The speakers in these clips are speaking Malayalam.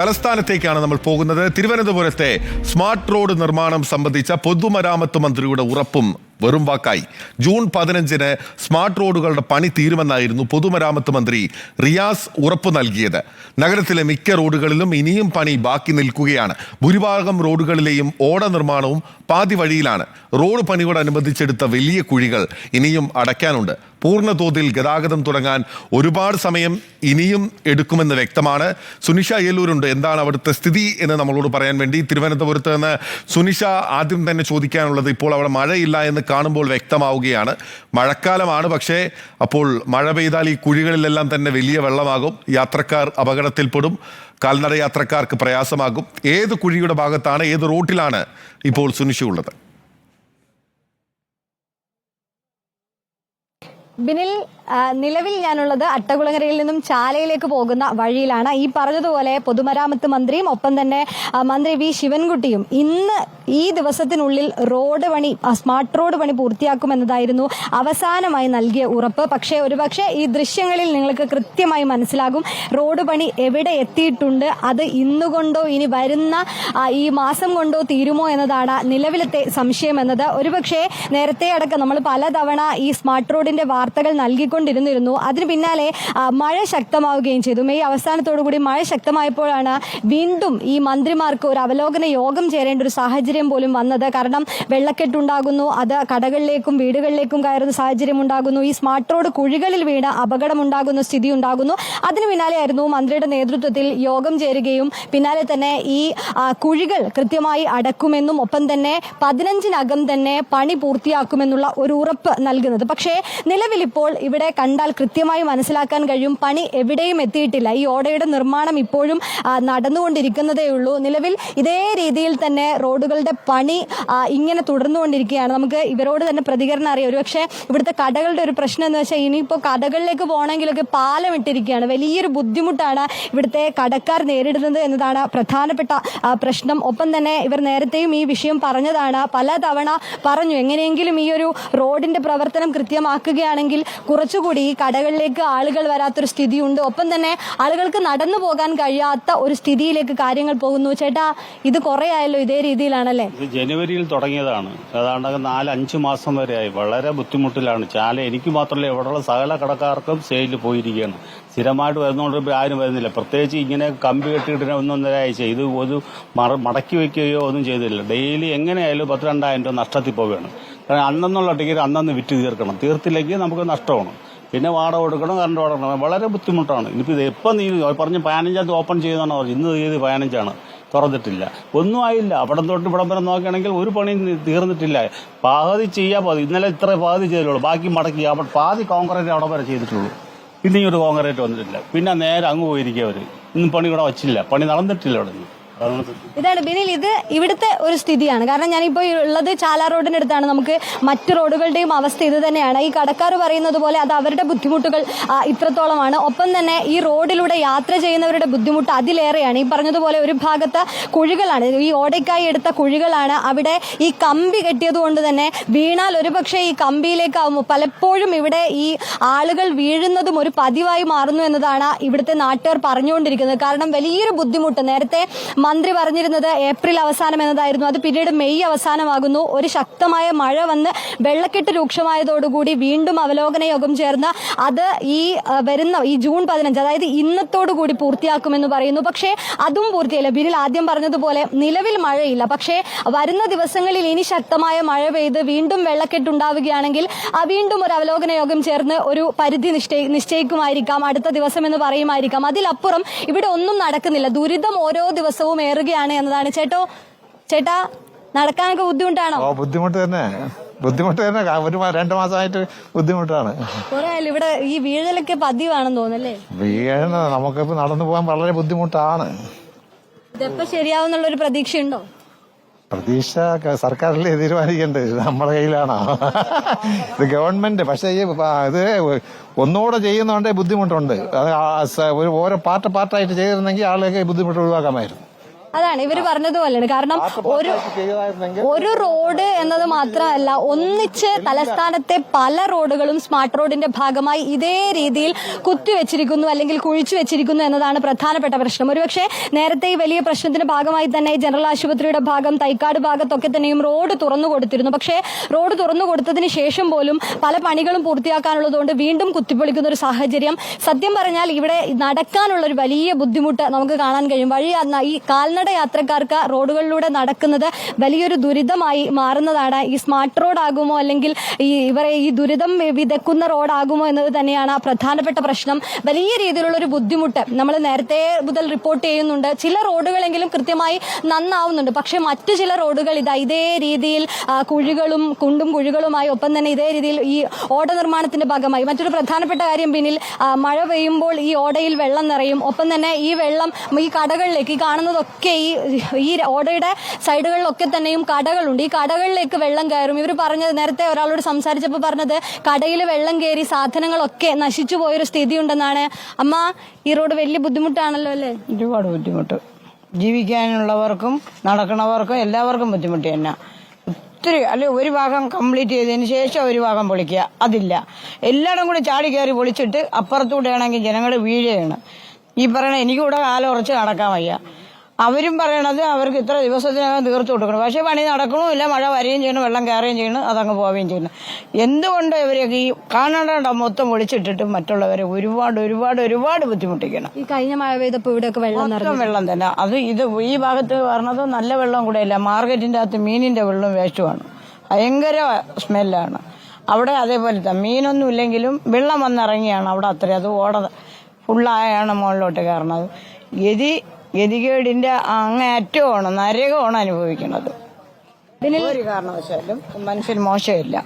തലസ്ഥാനത്തേക്കാണ് നമ്മൾ പോകുന്നത്. തിരുവനന്തപുരത്തെ സ്മാർട്ട് റോഡ് നിർമ്മാണം സംബന്ധിച്ച പൊതുമരാമത്ത് മന്ത്രിയുടെ ഉറപ്പും വെറും വാക്കായി. ജൂൺ 15-ന് സ്മാർട്ട് റോഡുകളുടെ പണി തീരുമെന്നായിരുന്നു പൊതുമരാമത്ത് മന്ത്രി റിയാസ് ഉറപ്പ് നൽകിയത്. നഗരത്തിലെ മിക്ക റോഡുകളിലും ഇനിയും പണി ബാക്കി നിൽക്കുകയാണ്. ഭൂരിഭാഗം റോഡുകളിലെയും ഓട നിർമ്മാണവും പാതി വഴിയിലാണ്. റോഡ് പണിയോടനുബന്ധിച്ചെടുത്ത വലിയ കുഴികൾ ഇനിയും അടയ്ക്കാനുണ്ട്. പൂർണ്ണതോതിൽ ഗതാഗതം തുടങ്ങാൻ ഒരുപാട് സമയം ഇനിയും എടുക്കുമെന്ന് വ്യക്തമാണ്. സുനിഷ അയ്യല്ലൂരുണ്ട്. എന്താണ് അവിടുത്തെ സ്ഥിതി എന്ന് നമ്മളോട് പറയാൻ വേണ്ടി തിരുവനന്തപുരത്ത് നിന്ന് സുനിഷ, ആദ്യം തന്നെ ചോദിക്കാനുള്ളത്, ഇപ്പോൾ അവിടെ മഴയില്ല എന്ന് കാണുമ്പോൾ വ്യക്തമാവുകയാണ്. മഴക്കാലമാണ്, പക്ഷേ അപ്പോൾ മഴ പെയ്താൽ ഈ കുഴികളിലെല്ലാം തന്നെ വലിയ വെള്ളമാകും. യാത്രക്കാർ അപകടത്തിൽപ്പെടും, കാൽനട യാത്രക്കാർക്ക് പ്രയാസമാകും. ഏത് കുഴിയുടെ ഭാഗത്താണ്, ഏത് റൂട്ടിലാണ് ഇപ്പോൾ സുനിഷ ഉള്ളത്? ബിനിൽ, നിലവിൽ ഞാനുള്ളത് അട്ടകുളങ്ങരയിൽ നിന്നും ചാലയിലേക്ക് പോകുന്ന വഴിയിലാണ്. ഈ പറഞ്ഞതുപോലെ പൊതുമരാമത്ത് മന്ത്രിയും ഒപ്പം തന്നെ മന്ത്രി വി ശിവൻകുട്ടിയും ഇന്ന് ഈ ദിവസത്തിനുള്ളിൽ റോഡ് പണി, സ്മാർട്ട് റോഡ് പണി പൂർത്തിയാക്കുമെന്നതായിരുന്നു അവസാനമായി നൽകിയ ഉറപ്പ്. പക്ഷേ ഒരുപക്ഷെ ഈ ദൃശ്യങ്ങളിൽ നിങ്ങൾക്ക് കൃത്യമായി മനസ്സിലാകും റോഡ് പണി എവിടെ എത്തിയിട്ടുണ്ട്. അത് ഇന്നുകൊണ്ടോ ഇനി വരുന്ന ഈ മാസം കൊണ്ടോ തീരുമോ എന്നതാണ് നിലവിലത്തെ സംശയം എന്നത്. ഒരുപക്ഷെ നേരത്തെ അടക്കം നമ്മൾ പലതവണ ഈ സ്മാർട്ട് റോഡിന്റെ വാർത്തകൾ നൽകിക്കൊണ്ടിരുന്നിരുന്നു. അതിന് പിന്നാലെ മഴ ശക്തമാവുകയും ചെയ്തു. മെയ് അവസാനത്തോടുകൂടി മഴ ശക്തമായപ്പോഴാണ് വീണ്ടും ഈ മന്ത്രിമാർക്ക് ഒരു അവലോകന യോഗം ചേരേണ്ട ഒരു സാഹചര്യം പോലും വന്നത്. കാരണം വെള്ളക്കെട്ടുണ്ടാകുന്നു, അത് കടകളിലേക്കും വീടുകളിലേക്കും കയറുന്ന സാഹചര്യം ഉണ്ടാകുന്നു, ഈ സ്മാർട്ട് റോഡ് കുഴികളിൽ വീണ് അപകടമുണ്ടാകുന്ന സ്ഥിതി ഉണ്ടാകുന്നു. അതിന് പിന്നാലെയായിരുന്നു മന്ത്രിയുടെ നേതൃത്വത്തിൽ യോഗം ചേരുകയും പിന്നാലെ തന്നെ ഈ കുഴികൾ കൃത്യമായി അടക്കുമെന്നും ഒപ്പം തന്നെ 15-നകം തന്നെ പണി പൂർത്തിയാക്കുമെന്നുള്ള ഒരു ഉറപ്പ് നൽകുന്നത്. പക്ഷേ നിലവിൽ ഇപ്പോൾ ഇവിടെ കണ്ടാൽ കൃത്യമായി മനസ്സിലാക്കാൻ കഴിയും പണി എവിടെയും എത്തിയിട്ടില്ല. ഈ ഓടയുടെ നിർമ്മാണം ഇപ്പോഴും നടന്നുകൊണ്ടിരിക്കുന്നതേ ഉള്ളൂ. നിലവിൽ ഇതേ രീതിയിൽ തന്നെ റോഡുകളുടെ പണി ഇങ്ങനെ തുടർന്നുകൊണ്ടിരിക്കുകയാണ്. നമുക്ക് ഇവരോട് തന്നെ പ്രതികരണം അറിയാം. ഒരുപക്ഷെ ഇവിടുത്തെ കടകളുടെ ഒരു പ്രശ്നം എന്ന് വെച്ചാൽ ഇനിയിപ്പോൾ കടകളിലേക്ക് പോകണമെങ്കിലൊക്കെ പാലം ഇട്ടിരിക്കുകയാണ്. വലിയൊരു ബുദ്ധിമുട്ടാണ് ഇവിടുത്തെ കടക്കാർ നേരിടുന്നത് എന്നതാണ് പ്രധാനപ്പെട്ട പ്രശ്നം. ഒപ്പം തന്നെ ഇവർ നേരത്തെയും ഈ വിഷയം പറഞ്ഞതാണ്, പലതവണ പറഞ്ഞു എങ്ങനെയെങ്കിലും ഈ ഒരു റോഡിന്റെ പ്രവർത്തനം കൃത്യമാക്കുകയാണെങ്കിൽ കുറച്ചുകൂടി ഈ കടകളിലേക്ക് ആളുകൾ വരാത്തൊരു സ്ഥിതിയുണ്ട്. ഒപ്പം തന്നെ ആളുകൾക്ക് നടന്നു പോകാൻ കഴിയാത്ത ഒരു സ്ഥിതിയിലേക്ക് കാര്യങ്ങൾ പോകുന്നു. ചേട്ടാ, ഇത് കുറെ ആയല്ലോ ഇതേ രീതിയിലാണല്ലേ? ഇത് ജനുവരിയിൽ തുടങ്ങിയതാണ്. ഏതാണ്ട് 4-5 മാസം വരെയായി വളരെ ബുദ്ധിമുട്ടിലാണ്. ചാല എനിക്ക് മാത്രമല്ല, ഇവിടെയുള്ള സകല കടക്കാർക്കും സെയിലിൽ പോയിരിക്കുകയാണ്. സ്ഥിരമായിട്ട് വരുന്നതുകൊണ്ട് ആരും വരുന്നില്ല. പ്രത്യേകിച്ച് ഇങ്ങനെ കമ്പി കെട്ടിയിട്ട് 1-1.5 ആഴ്ച ഇത് ഒരു മടക്കി വയ്ക്കുകയോ ഒന്നും ചെയ്തില്ല. ഡെയിലി എങ്ങനെയായാലും 10-2000 രൂപ നഷ്ടത്തിൽ പോവുകയാണ്. കാരണം അന്നെന്നുള്ള ടിക്കറ്റ് അന്നന്ന് വിറ്റ് തീർക്കണം. തീർത്തില്ലെങ്കിൽ നമുക്ക് നഷ്ടമാണ്. പിന്നെ വാടക കൊടുക്കണം, കറണ്ട് കൊടുക്കണം. വളരെ ബുദ്ധിമുട്ടാണ്. ഇനിയിപ്പോൾ ഇത് എപ്പം പറഞ്ഞ് 15 ഓപ്പൺ ചെയ്യുന്നതാണ് പറഞ്ഞത്. ഇന്ന് തീയതി 15 തുറന്നിട്ടില്ല. ഒന്നും ആയില്ല. അവിടെ തൊട്ട് ഇവിടം വരെ നോക്കുകയാണെങ്കിൽ ഒരു പണി തീർന്നിട്ടില്ല. പാതി ചെയ്യാൻ പാതി. ഇന്നലെ ഇത്ര പാതി ചെയ്തിട്ടുള്ളൂ, ബാക്കി മടക്കി അവിടെ പാതി കോൺക്രീറ്റ് അവിടെ വരെ ചെയ്തിട്ടുള്ളൂ. പിന്നെ ഈ ഒരു കോൺക്രീറ്റ് വന്നിട്ടില്ല. പിന്നെ നേരെ അങ്ങ് പോയിരിക്കുക അവർ. ഇന്നും പണി ഇവിടെ വച്ചില്ല, പണി നടന്നിട്ടില്ല അവിടെ നിന്ന്. ഇതാണ് ബിനിൽ, ഇത് ഇവിടുത്തെ ഒരു സ്ഥിതിയാണ്. കാരണം ഞാനിപ്പോൾ ഉള്ളത് ചാല റോഡിന്റെ അടുത്താണ്. നമുക്ക് മറ്റു റോഡുകളുടെയും അവസ്ഥ ഇത് തന്നെയാണ്. ഈ കടക്കാർ പറയുന്നത് പോലെ അത് അവരുടെ ബുദ്ധിമുട്ടുകൾ ഇത്രത്തോളമാണ്. ഒപ്പം തന്നെ ഈ റോഡിലൂടെ യാത്ര ചെയ്യുന്നവരുടെ ബുദ്ധിമുട്ട് അതിലേറെയാണ്. ഈ പറഞ്ഞതുപോലെ ഒരു ഭാഗത്ത് കുഴികളാണ്, ഈ ഓടയ്ക്കായി എടുത്ത കുഴികളാണ്. അവിടെ ഈ കമ്പി കെട്ടിയത് കൊണ്ട് തന്നെ വീണാൽ ഒരുപക്ഷെ ഈ കമ്പിയിലേക്കാവുമ്പോൾ പലപ്പോഴും ഇവിടെ ഈ ആളുകൾ വീഴുന്നതും ഒരു പതിവായി മാറുന്നു എന്നതാണ് ഇവിടുത്തെ നാട്ടുകാർ പറഞ്ഞുകൊണ്ടിരിക്കുന്നത്. കാരണം വലിയൊരു ബുദ്ധിമുട്ട്. നേരത്തെ മന്ത്രി പറഞ്ഞിരുന്നത് ഏപ്രിൽ അവസാനം എന്നതായിരുന്നു. അത് പിന്നീട് മെയ് അവസാനമാകുന്നു. ഒരു ശക്തമായ മഴ വന്ന് വെള്ളക്കെട്ട് രൂക്ഷമായതോടുകൂടി വീണ്ടും അവലോകന യോഗം ചേർന്ന് അത് ഈ ജൂൺ 15, അതായത് ഇന്നത്തോടുകൂടി പൂർത്തിയാക്കുമെന്ന് പറയുന്നു. പക്ഷേ അതും പൂർത്തിയായില്ല. ബിനിൽ ആദ്യം പറഞ്ഞതുപോലെ നിലവിൽ മഴയില്ല. പക്ഷേ വരുന്ന ദിവസങ്ങളിൽ ഇനി ശക്തമായ മഴ പെയ്ത് വീണ്ടും വെള്ളക്കെട്ടുണ്ടാവുകയാണെങ്കിൽ വീണ്ടും ഒരു അവലോകന യോഗം ചേർന്ന് ഒരു പരിധി നിശ്ചയിക്കുമായിരിക്കാം, അടുത്ത ദിവസം എന്ന് പറയുമായിരിക്കാം. അതിലപ്പുറം ഇവിടെ ഒന്നും നടക്കുന്നില്ല. ദുരിതം ഓരോ ദിവസവും ഏറുകയാണ് എന്നതാണ്. ചേട്ടാ, നടക്കാനൊക്കെ ബുദ്ധിമുട്ടാണോ? ബുദ്ധിമുട്ട് തന്നെ ഒരു 2 മാസമായിട്ട് ബുദ്ധിമുട്ടാണ്. കുറെ ഇവിടെ ഈ വീഴലൊക്കെ പതിവാണെന്ന് തോന്നല്ലേ? വീഴ നമുക്കിപ്പോ നടന്നു പോകാൻ വളരെ ബുദ്ധിമുട്ടാണ്. ഇതെപ്പോ ശരിയാവുന്നുള്ളൊരു പ്രതീക്ഷയുണ്ടോ? പ്രതീക്ഷ സർക്കാരിലെ തീരുമാനിക്കേണ്ടത്, നമ്മുടെ കയ്യിലാണോ? ഇത് ഗവൺമെന്റ്. പക്ഷേ ഇത് ഒന്നുകൂടെ ചെയ്യുന്നതുകൊണ്ട് ബുദ്ധിമുട്ടുണ്ട്. അത് ഓരോ പാർട്ടായിട്ട് ചെയ്തിരുന്നെങ്കിൽ ആളുകൾക്ക് ബുദ്ധിമുട്ട് ഒഴിവാക്കാമായിരുന്നു. അതാണ് ഇവർ പറഞ്ഞതുപോലെയാണ്. കാരണം ഒരു റോഡ് എന്നത് മാത്രമല്ല, ഒന്നിച്ച് തലസ്ഥാനത്തെ പല റോഡുകളും സ്മാർട്ട് റോഡിന്റെ ഭാഗമായി ഇതേ രീതിയിൽ കുത്തിവെച്ചിരിക്കുന്നു അല്ലെങ്കിൽ കുഴിച്ചു വെച്ചിരിക്കുന്നു എന്നതാണ് പ്രധാനപ്പെട്ട പ്രശ്നം. ഒരുപക്ഷെ നേരത്തെ ഈ വലിയ പ്രശ്നത്തിന്റെ ഭാഗമായി തന്നെ ജനറൽ ആശുപത്രിയുടെ ഭാഗം, തൈക്കാട് ഭാഗത്തൊക്കെ തന്നെയും റോഡ് തുറന്നു കൊടുത്തിരുന്നു. പക്ഷേ റോഡ് തുറന്നു കൊടുത്തതിന് ശേഷം പോലും പല പണികളും പൂർത്തിയാക്കാനുള്ളതുകൊണ്ട് വീണ്ടും കുത്തിപ്പൊളിക്കുന്ന ഒരു സാഹചര്യം. സത്യം പറഞ്ഞാൽ ഇവിടെ നടക്കാനുള്ള ഒരു വലിയ ബുദ്ധിമുട്ട് നമുക്ക് കാണാൻ കഴിയും. വഴി ഈ കാൽനട യാത്രക്കാർക്ക് റോഡുകളിലൂടെ നടക്കുന്നത് വലിയൊരു ദുരിതമായി മാറുന്നതാണ്. ഈ സ്മാർട്ട് റോഡ് ആകുമോ അല്ലെങ്കിൽ ഇവരെ ഈ ദുരിതം വിതക്കുന്ന റോഡാകുമോ എന്നത് തന്നെയാണ് പ്രധാനപ്പെട്ട പ്രശ്നം. വലിയ രീതിയിലുള്ള ഒരു ബുദ്ധിമുട്ട് നമ്മൾ നേരത്തെ മുതൽ റിപ്പോർട്ട് ചെയ്യുന്നുണ്ട്. ചില റോഡുകളെങ്കിലും കൃത്യമായി നന്നാവുന്നുണ്ട്. പക്ഷെ മറ്റു ചില റോഡുകൾ ഇതേ രീതിയിൽ കുഴികളും കുണ്ടും കുഴികളുമായി, ഒപ്പം തന്നെ ഇതേ രീതിയിൽ ഈ ഓട നിർമ്മാണത്തിന്റെ ഭാഗമായി മറ്റൊരു പ്രധാനപ്പെട്ട കാര്യം പിന്നിൽ മഴ പെയ്യുമ്പോൾ ഈ ഓടയിൽ വെള്ളം നിറയും. ഒപ്പം തന്നെ ഈ വെള്ളം ഈ കടകളിലേക്ക്, ഈ കാണുന്നതൊക്കെ ഈ ഓടയുടെ സൈഡുകളിലൊക്കെ തന്നെയും കടകളുണ്ട്. ഈ കടകളിലേക്ക് വെള്ളം കയറും. ഇവർ പറഞ്ഞത്, നേരത്തെ ഒരാളോട് സംസാരിച്ചപ്പോൾ പറഞ്ഞത്, കടയിൽ വെള്ളം കയറി സാധനങ്ങളൊക്കെ നശിച്ചു പോയൊരു സ്ഥിതി ഉണ്ടെന്നാണ്. അമ്മ, ഈ റോഡ് വലിയ ബുദ്ധിമുട്ടാണല്ലോ അല്ലേ? ഒരുപാട് ബുദ്ധിമുട്ട്. ജീവിക്കാനുള്ളവർക്കും നടക്കണവർക്കും എല്ലാവർക്കും ബുദ്ധിമുട്ട് തന്നെ. ഒത്തിരി അല്ലെ, ഒരു ഭാഗം കംപ്ലീറ്റ് ചെയ്തതിന് ശേഷം ഒരു ഭാഗം പൊളിക്കുക, അതില്ല. എല്ലായിടും കൂടി ചാടി കയറി പൊളിച്ചിട്ട് അപ്പുറത്തൂടെ ആണെങ്കിൽ ജനങ്ങൾ വീഴുകയാണ്. ഈ പറയണ എനിക്കിവിടെ കാലം ഉറച്ച് നടക്കാൻ വയ്യ. അവരും പറയണത് അവർക്ക് ഇത്ര ദിവസത്തിനകം തീർത്തു കൊടുക്കണം. പക്ഷെ പണി നടക്കണമില്ല, മഴ വരികയും ചെയ്യണം, വെള്ളം കയറുകയും ചെയ്യണം, അതങ്ങ് പോവുകയും ചെയ്യണം. എന്തുകൊണ്ട് ഇവരെയൊക്കെ ഈ കാണേണ്ട മൊത്തം ഒളിച്ചിട്ടിട്ട് മറ്റുള്ളവരെ ഒരുപാട് ഒരുപാട് ഒരുപാട് ബുദ്ധിമുട്ടിക്കണം. ഈ കഴിഞ്ഞ മഴ പെയ്തപ്പോൾ ഇവിടെയൊക്കെ വെള്ളം തന്നെ. അത് ഇത് ഈ ഭാഗത്ത് പറഞ്ഞത് നല്ല വെള്ളം കൂടെ ഇല്ല. മാർക്കറ്റിന്റെ അകത്ത് മീനിന്റെ വെള്ളം വേസ്റ്റുമാണ്. ഭയങ്കര സ്മെല്ലാണ് അവിടെ. അതേപോലെ തന്നെ മീനൊന്നും ഇല്ലെങ്കിലും വെള്ളം വന്നിറങ്ങിയാണ് അവിടെ. അത്രയും അത് ഓട ഫുള്ളായാണ് മുകളിലോട്ട് കയറണത്. ഗതികേടിന്റെ അങ്ങേറ്റമാണ്, നരകമാണ് അനുഭവിക്കുന്നത്. ഒരു കാരണവശാലും മനുഷ്യൻ മോശമില്ല.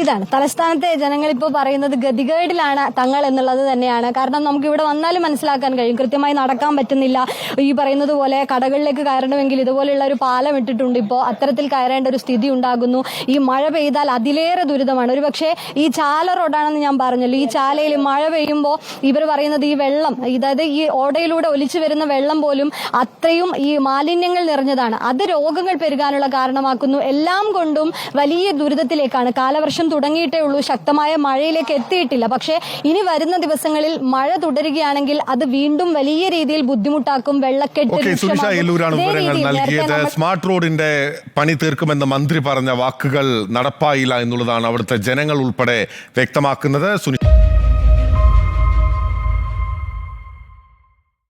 ഇതാണ് തലസ്ഥാനത്തെ ജനങ്ങൾ ഇപ്പോൾ പറയുന്നത്, ഗതികേടിലാണ് തങ്ങൾ എന്നുള്ളത് തന്നെയാണ്. കാരണം നമുക്ക് ഇവിടെ വന്നാലും മനസ്സിലാക്കാൻ കഴിയും, കൃത്യമായി നടക്കാൻ പറ്റുന്നില്ല. ഈ പറയുന്നത് പോലെ കടകളിലേക്ക് കയറണമെങ്കിൽ ഇതുപോലെയുള്ള ഒരു പാലം ഇട്ടിട്ടുണ്ട്. ഇപ്പോൾ അത്തരത്തിൽ കയറേണ്ട ഒരു സ്ഥിതി ഉണ്ടാകുന്നു. ഈ മഴ പെയ്താൽ അതിലേറെ ദുരിതമാണ്. ഒരുപക്ഷെ ഈ ചാല റോഡാണെന്ന് ഞാൻ പറഞ്ഞല്ലോ, ഈ ചാലയിൽ മഴ പെയ്യുമ്പോൾ ഇവർ പറയുന്നത് ഈ വെള്ളം, അതായത് ഈ ഓടയിലൂടെ ഒലിച്ചു വരുന്ന വെള്ളം പോലും അത്രയും ഈ മാലിന്യങ്ങൾ നിറഞ്ഞതാണ്. അത് രോഗങ്ങൾ പെരുകാനുള്ള കാരണമാക്കുന്നു. എല്ലാം കൊണ്ടും വലിയ ദുരിതത്തിലേക്കാണ്. കാലവർഷം തുടങ്ങിയിട്ടേ ഉള്ളൂ, ശക്തമായ മഴയിലേക്ക് എത്തിയിട്ടില്ല. പക്ഷേ ഇനി വരുന്ന ദിവസങ്ങളിൽ മഴ തുടരുകയാണെങ്കിൽ അത് വീണ്ടും വലിയ രീതിയിൽ ബുദ്ധിമുട്ടാക്കും. വെള്ളക്കെട്ട് സുനിഷ എല്ലൂരാണ് വിവരങ്ങൾ നൽകിയത്. സ്മാർട്ട് റോഡിന്റെ പണി തീർക്കുമെന്ന് മന്ത്രി പറഞ്ഞ വാക്കുകൾ നടപ്പായില്ല എന്നുള്ളതാണ് അവിടുത്തെ ജനങ്ങൾ ഉൾപ്പെടെ വ്യക്തമാക്കുന്നത്.